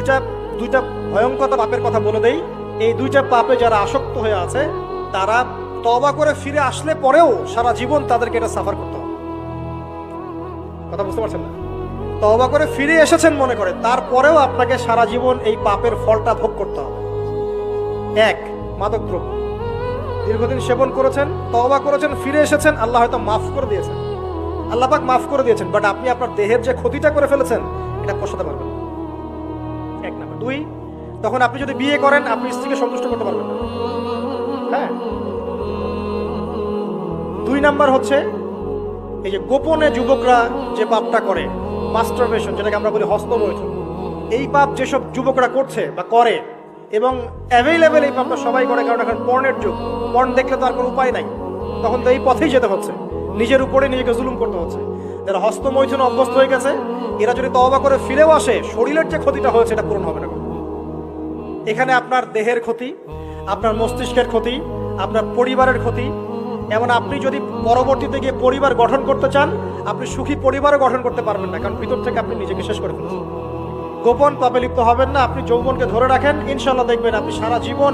দুইটা দুইটা ভয়ঙ্কর পাপের কথা বলে দেই। এই দুইটা পাপে যারা আসক্ত হয়ে আছে তারা তওবা করে ফিরে আসলে পরেও সারা জীবন তাদেরকে এটা সাফার করতে হবে। কথা বুঝতে পারছেন না? তওবা করে ফিরে এসেছেন মনে করে, তারপরেও আপনাকে সারা জীবন এই পাপের ফলটা ভোগ করতে হবে। এক, মাদকদ্রব্য দীর্ঘদিন সেবন করেছেন, তওবা করেছেন, ফিরে এসেছেন, আল্লাহ হয়তো মাফ করে দিয়েছেন, আল্লাহ পাক মাফ করে দিয়েছেন, বাট আপনি আপনার দেহের যে ক্ষতিটা করে ফেলেছেন এটা পোষাতে পারবেন না। এক নাম্বার। দুই, তখন আপনি যদি বিয়ে করেন আপনি স্ত্রীকে সন্তুষ্ট করতে পারবেন না। হ্যাঁ। দুই নাম্বার হচ্ছে এই যে গোপনে যুবকরা যে পাপটা করে, মাস্টারবেশন, যেটাকে আমরা বলি হস্তমৈথুন, এই পাপ যেসব যুবকরা করছে বা করে, এবং অ্যাভেলেবেল এই পাপটা সবাই করে, কারণ এখন পর্নের যুগ, পর্ন দেখলে তো আর কোনো উপায় নাই, তখন তো এই পথেই যেতে হচ্ছে, নিজের উপরে নিজেকে জুলুম করতে হচ্ছে। যারা হস্তমৈথুন অভ্যস্ত হয়ে গেছে এরা যদি তওবা করে ফিরেও আসে, শরীরের যে ক্ষতিটা হয়েছে এটা পূরণ হবে না। এখানে আপনার দেহের ক্ষতি, আপনার মস্তিষ্কের ক্ষতি, আপনার পরিবারের ক্ষতি, এমন আপনি যদি পরবর্তীতে গিয়ে পরিবার গঠন করতে চান আপনি সুখী পরিবারও গঠন করতে পারবেন না, কারণ ভিতর থেকে আপনি নিজেকে শেষ করে ফেলেছেন। গোপন পাপে লিপ্ত হবেন না, আপনি যৌবনকে ধরে রাখেন, ইনশাল্লাহ দেখবেন আপনি সারা জীবন